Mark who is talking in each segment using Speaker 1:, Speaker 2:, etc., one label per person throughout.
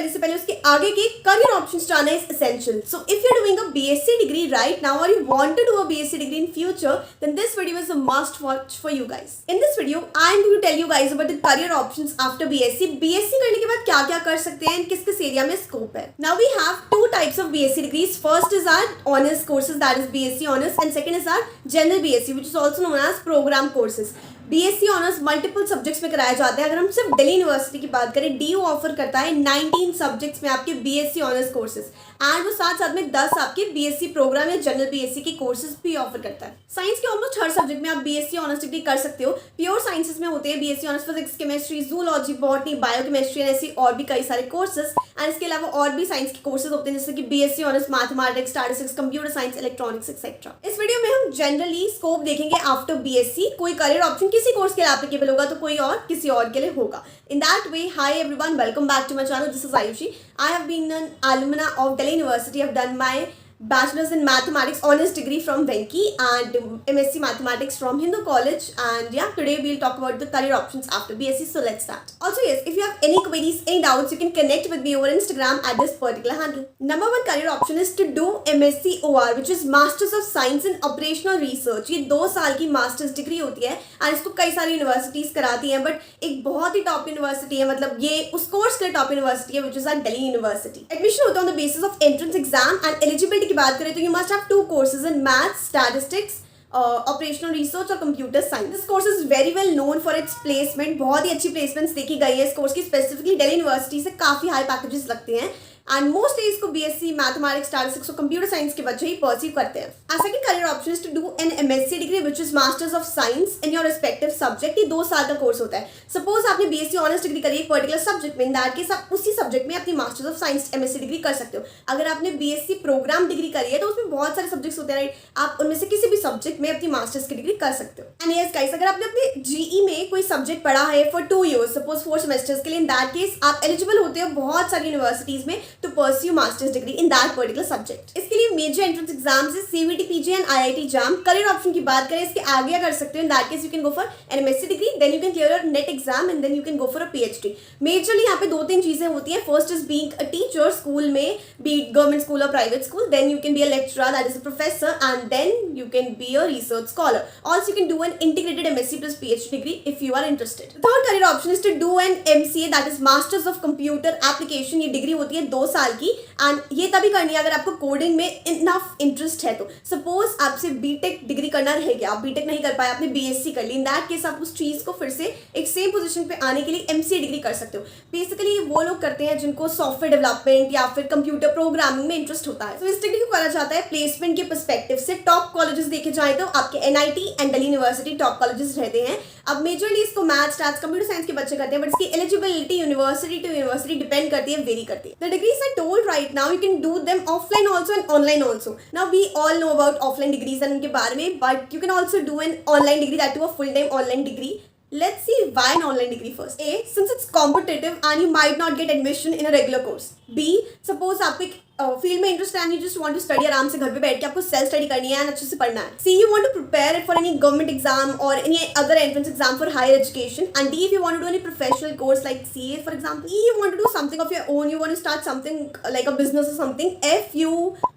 Speaker 1: करने से पहले उसके आगे के करियर ऑप्शंस जानना is essential. So if you are doing a BSc degree right now और you want to do a BSc degree in future, then this video is a must watch for you guys. In this video, I am going to tell you guys about the career options after BSc. BSc करने के बाद क्या क्या कर सकते हैं, किस किस एरिया में स्कोप है. Now we have two types of BSc degrees. First is our honors courses, that is BSc honors, and second is our general BSc, which is also known as program courses. BSc honours multiple subjects में कराया जाता है. अगर हम सिर्फ Delhi university की बात करें, DU ऑफर करता है 19 सब्जेक्ट्स में आपके BSc ऑनर्स कोर्सेज एंड वो साथ साथ में 10 आपके BSc प्रोग्राम या जनरल BSc के कोर्सेज भी ऑफर करता है. साइंस के ऑलमोस्ट हर सब्जेक्ट में आप BSc ऑनर्स डिग्री कर सकते हो. प्योर साइंसेज में होते हैं BSc honours physics, chemistry, zoology, botany, biochemistry and ऐसी और भी कई सारे कोर्सेज. एंड इसके अलावा और भी साइंस के कोर्सेज होते हैं जैसे कि BSc honours mathematics, statistics, computer science, electronics etcetera. इस वीडियो में हम जनरली स्कोप देखेंगे आफ्टर BSc. कोई करियर ऑप्शन किसी कोर्स के लिए एप्लीकेबल होगा तो कोई और किसी और के लिए होगा. In that way, hi everyone, welcome back to my channel. This is Ayushi. I have been an alumna of Delhi University. I've done my bachelor's in mathematics honors degree from Venki and MSc mathematics from Hindu College. And yeah, today we'll talk about the career options after BSc. So let's start. Also yes, if you have any queries, any doubts, you can connect with me over Instagram at this particular handle. Number one career option is to do MSc OR, which is Masters of Science in Operational Research. ये 2 साल की masters degree होती है और इसको कई सारी universities कराती हैं, बट एक बहुत ही टॉप यूनिवर्सिटी है, मतलब ये उस कोर्स के लिए टॉप यूनिवर्सिटी है, which is our Delhi university. Admission होता है on the basis of entrance exam and eligibility की बात करें तो you must have 2 courses in maths, statistics, operational research और computer science. This course is very well known for its placement. बहुत ही अच्छी प्लेसमेंट्स देखी गई है इस कोर्स की. स्पेसिफिकली दिल्ली यूनिवर्सिटी से काफी हाई पैकेजेस लगते हैं एंड मोस्टली इसको BSc मैथमेटिक्स, स्टैटिस्टिक्स और कंप्यूटर साइंस के बच्चे ही परसीव करते हैं. Second career option is to do an MSc degree which is masters of science in your respective subject. ये 2 साल का कोर्स होता है. सपोज आपने BSc ऑनर्स डिग्री करी एक पर्टिकुलर सब्जेक्ट में, इन दैट केस आप उसी सब्जेक्ट में अपनी masters of science MSc degree कर सकते हो. अगर आपने BSc प्रोग्राम डिग्री करी है तो उसमें बहुत सारे सब्जेक्ट्स होते हैं राइट. आप उनमें से किसी भी सब्जेक्ट में अपनी मास्टर्स की डिग्री कर सकते हो. एंड यस गाइस, अगर आपने अपने GE में कोई सब्जेक्ट पढ़ा है फॉर 2 years, सपोज 4 सेमेस्टर्स के लिए, इन दैट केस आप एलिजिबल होते हो बहुत सारी यूनिवर्सिटीज में to pursue masters degree in that particular subject. इसके लिए मेजर एंट्रेंस एग्जाम्स है CVT, PG and IIT JAM. Career option की बात करें इसके आगे कर सकते हो. In that case you can go for an MSc degree, then you can clear your NET exam and then you can go for a PhD. Majorly यहाँ पे 2-3 चीजें होती हैं. First is being a teacher school में, be government school और private school. Then you can be a lecturer, that is a professor, and then you can be a research scholar. Also you can do an integrated MSc plus PhD degree if you are interested. Third career option is to do an MCA, that is masters of computer application. ये डिग्री होती है 2 साल की and ये तभी करनी है अगर आपको कोडिंग में इनफ इंटरेस्ट है. तो सपोज आपसे बीटेक डिग्री करना रह गया, आप बीटेक नहीं कर पाए, आपने BSc कर ली, इन दैट केस आप उस चीज को फिर से एक सेम पोजीशन पे आने के लिए MCA डिग्री कर सकते हो. बेसिकली वो लोग करते हैं जिनको सॉफ्टवेयर डेवलपमेंट या फिर कंप्यूटर प्रोग्रामिंग में इंटरेस्ट होता है. तो इस डिग्री को करा जाता है प्लेसमेंट के पर्सपेक्टिव से. टॉप कॉलेजेस देखे जाए तो आपके NIT and Delhi university top colleges रहते हैं. अब मेजरली इसको मैथ्स, स्टैट्स, कंप्यूटर साइंस के बच्चे करते हैं, बट इसकी eligibility university to university depend करती है, वेरी करती है. The degrees I told right now, you can do them offline also and online also. Now we all know about offline degrees and उनके बारे में, but you can also do an online degree, that too a full time online degree. Let's see why an online degree first. A, since it's competitive and you might not get admission in a regular course. B, suppose आपको एक field में interest है and you just want to study, आराम से घर पे बैठ के आपको सेल्फ स्टडी करनी है एंड अच्छे से पढ़ना है. See, you want to prepare for any government exam or any other entrance exam for higher education. And D, if you want to do any professional course like CA for example. E, you want to do something of your own, you want to start something like a business or something. F, you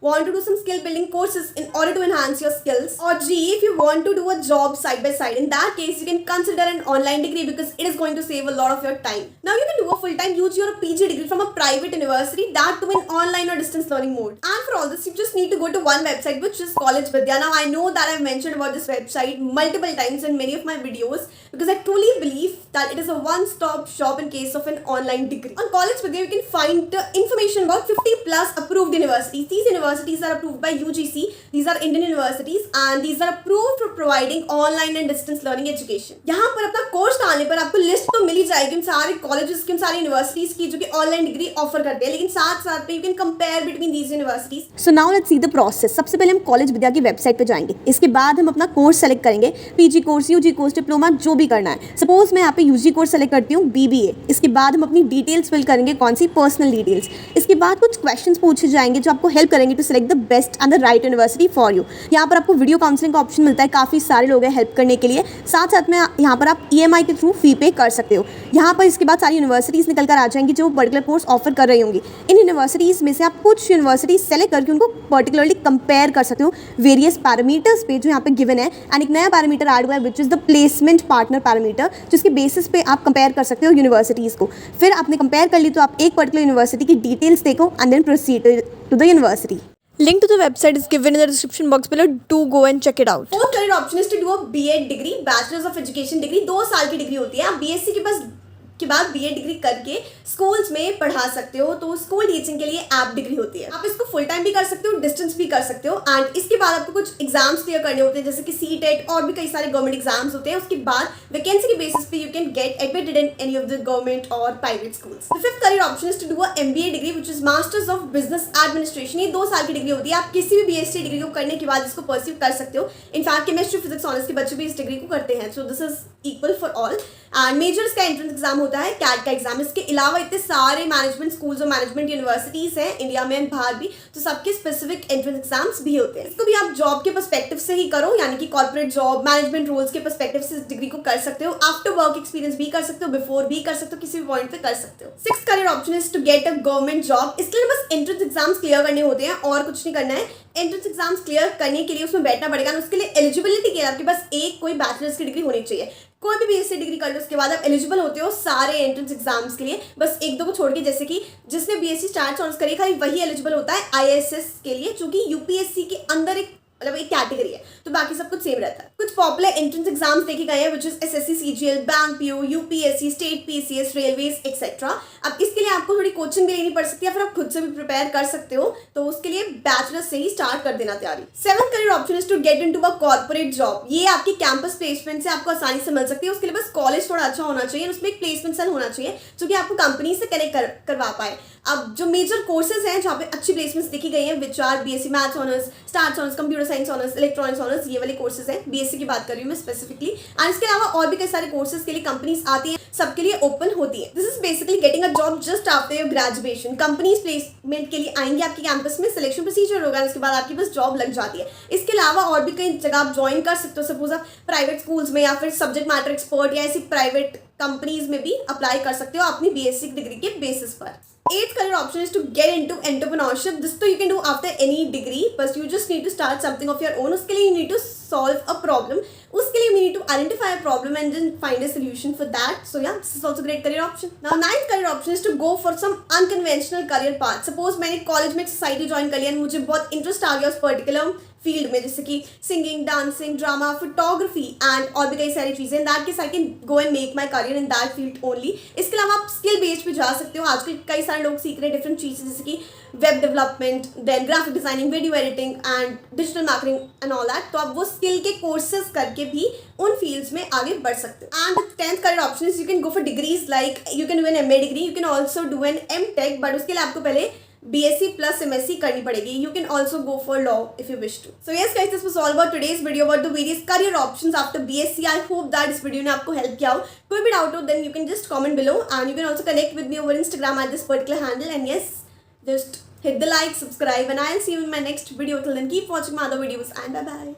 Speaker 1: want to do some skill building courses in order to enhance your skills. Or G, if you want to do a job side by side, in that case you can consider an online degree because it is going to save a lot of your time. Now you can do a full time UG or a PG degree from a private university, that too in online or distance learning mode. And for all this, you just need to go to one website, which is College Vidya. Now, I know that I've mentioned about this website multiple times in many of my videos because I truly believe that it is a one-stop shop in case of an online degree. On College Vidya, you can find information about 50 plus approved universities. These universities are approved by UGC. These are Indian universities and these are approved for providing online and distance learning education. यहाँ पर अपना course डालने पर आपको list तो मिल ही जाएगी उन सारे कॉलेजेस की, उन सारी यूनिवर्सिटीज की जो कि ऑनलाइन डिग्री ऑफर करते हैं, लेकिन साथ साथ में you can compare between these universities. So now let's see the process. सबसे पहले हम कॉलेज विद्या की वेबसाइट पे जाएंगे. इसके बाद हम अपना कोर्स सेलेक्ट करेंगे, PG course, UG course, diploma, जो भी करना है. सपोज मैं यहाँ पे UG कोर्स सेलेक्ट करती हूँ, BBA. इसके बाद हम अपनी डिटेल्स फिल करेंगे, कौन सी पर्सनल डिटेल्स. इसके बाद कुछ क्वेश्चंस पूछे जाएंगे जो आपको हेल्प करेंगे to select the best and the right university for you. यहाँ पर आपको वीडियो काउंसलिंग का ऑप्शन मिलता है, काफ़ी सारे लोग हैं हेल्प करने के लिए. साथ साथ में यहाँ पर आप EMI के थ्रू फी पे कर सकते हो. यहाँ पर इसके बाद सारी यूनिवर्सिटीज़ निकल कर आ जाएंगी जो पर्टिकुलर कोर्स ऑफर कर रही होंगी। इन यूनिवर्सिटीज़ में से आप कुछ यूनिवर्सिटीज़ सेलेक्ट करके उनको पर्टिकुलरली कंपेयर कर सकते हो वेरियस पैरामीटर्स पे जो यहाँ पे गिवन है। एंड एक नया पैरामीटर ऐड हुआ है which is the placement partner parameter, जिसके बेसिस पे आप कंपेयर कर सकते हो यूनिवर्सिटीज़ को। फिर आपने कंपेयर कर ली तो आप एक पर्टिकुलर यूनिवर्सिटी की डिटेल्स देखो and then proceed to the university.
Speaker 2: Link to the website is given in the description box below. Do go and check it out.
Speaker 1: Fourth career option is to do a BEd degree, bachelors of education degree. 2 साल की degree होती है। आप BSc के बाद BEd degree करके schools में पढ़ा सकते हो। तो स्कूल टीचिंग के लिए ऐप डिग्री होती है। आप इसको फुल टाइम भी कर सकते हो, डिस्टेंस भी कर सकते हो। एंड इसके बाद आपको कुछ एग्जाम्स क्लियर करने होते हैं जैसे कि सीटेट और भी कई सारे गवर्नमेंट एग्जाम्स होते हैं। उसके बाद वैकेंसी के बेसिस पे you can get admitted in any of the government or private schools. The fifth career option is to do a MBA degree which is masters of business administration. ये 2 साल की degree होती है। आप किसी भी बीएससी डिग्री को करने के बाद इसको परस्यू कर सकते हो। इनफैक्ट केमिस्ट्री फिजिक्स ऑनर्स के बच्चे भी इस डिग्री को करते हैं। So this is equal for all. And measures का एंट्रेंस एग्जाम होता है, कैट का एग्जाम। इसके अलावा इतने सारे मैनेजमेंट स्कूल्स और मैनेजमेंट यूनिवर्सिटीज हैं इंडिया में बाहर भी, तो सबके स्पेसिफिक एंट्रेंस एग्जाम्स भी होते हैं। इसको भी आप जॉब के पर्सपेक्टिव से ही करो, यानी कि कॉर्पोरेट जॉब, मैनेजमेंट रोल्स के पर्सपेक्टिव से इस डिग्री को कर सकते हो। आफ्टर वर्क एक्सपीरियंस भी कर सकते हो, बिफोर भी कर सकते हो, किसी भी पॉइंट पे कर सकते हो। Sixth career option is to get a government job. इसके लिए बस एंट्रेंस एग्जाम्स क्लियर करने होते हैं और कुछ नहीं करना है। एंट्रेंस एग्जाम्स क्लियर करने के लिए उसमें बैठना पड़ेगा। उसके लिए एलिजिबिलिटी के लिए आपके पास एक कोई बैचलर्स की डिग्री होनी चाहिए। कोई भी बीएससी डिग्री कर लो उसके बाद आप एलिजिबल होते हो सारे एंट्रेंस एग्जाम्स के लिए, बस 1-2 को छोड़ के। जैसे कि जिसने बीएससी स्टार्ट ऑनर्स करी खाली वही एलिजिबल होता है आईएएस के लिए, जो कि यूपीएससी के अंदर एक कैटेगरी है। तो बाकी सब कुछ सेम रहता है। कुछ पॉपुलर एंट्रेंस एग्जाम्स देखे गए हैं which is SSC, CGL, bank PO, UPSC, state PCS, railways etcetera. अब इसके लिए आपको थोड़ी कोचिंग भी लेनी पड़ सकती है, फिर आप खुद से भी प्रिपेयर कर सकते हो। तो उसके लिए बैचलर से ही स्टार्ट कर देना तैयारी। Seventh career option is to get into a corporate job. ये आपकी कैंपस प्लेसमेंट से आपको आसानी से मिल सकती है। उसके लिए बस कॉलेज थोड़ा अच्छा होना चाहिए, उसमें एक प्लेसमेंट सेल होना चाहिए जो कि आपको कंपनी से कनेक्ट करवा पाए। अब जो मेजर कोर्सेज हैं जहाँ पे अच्छी प्लेसमेंट्स देखी गई हैं which are BSc maths honours, stars honours, computer science honours, electronics honours, ये वाले कोर्सेज हैं। बीएससी की बात कर रही हूँ मैं स्पेसिफिकली। एंड इसके अलावा और भी कई सारे कोर्सेज के लिए कंपनीज आती हैं, सबके लिए ओपन होती है। This is basically getting a job just after your graduation. Companies placement के लिए आएंगे आपके कैंपस में, सिलेक्शन प्रोसीजर होगा, उसके बाद आपकी बस जॉब लग जाती है। इसके अलावा और भी कई जगह आप ज्वाइन कर सकते हो। सपोज आप प्राइवेट स्कूल्स में या फिर सब्जेक्ट मैटर एक्सपर्ट या ऐसी प्राइवेट कंपनीज में भी अप्लाई कर सकते हो अपनी बीएससी डिग्री के बेसिस पर। Eighth career option is to get into entrepreneurship. This तो you can do after any degree, but you just need to start something of your own. उसके लिए you need to solve a problem. उसके लिए we need to identify a problem and then find a solution for that. So yeah, this is also great career option. Now ninth career option is to go for some unconventional career path. Suppose मैंने college में एक society join कर लिया और मुझे बहुत interest आ गया उस पर्टिकुलर फील्ड में, जैसे कि singing, dancing, drama, photography and और भी कई सारी चीज़ें। इन that case I can go and make my career in that field only. इसके अलावा आप स्किल बेस्ड पे जा सकते हो। आजकल कई सारे लोग सीख रहे हैं डिफरेंट चीज़ें जैसे कि web development, then graphic designing, video editing and digital marketing and all that. तो आप वो स्किल के कोर्सेज करके भी उन फील्ड्स में आगे बढ़ सकते हो। And 10th career option is you can go for degrees like you can do an MA degree, you can also do an MTech, but उसके लिए आपको पहले BSc plus MSc करनी पड़ेगी. You can also go for law if you wish to. So yes guys, this was all about today's video about the various career options after BSc. I hope that इस video ने आपको help किया हो. कोई भी doubt हो then you can just comment below and you can also connect with me over Instagram at this particular handle. And yes, just hit the like, subscribe, and I'll see you in my next video. Till then, keep watching my other videos and bye bye.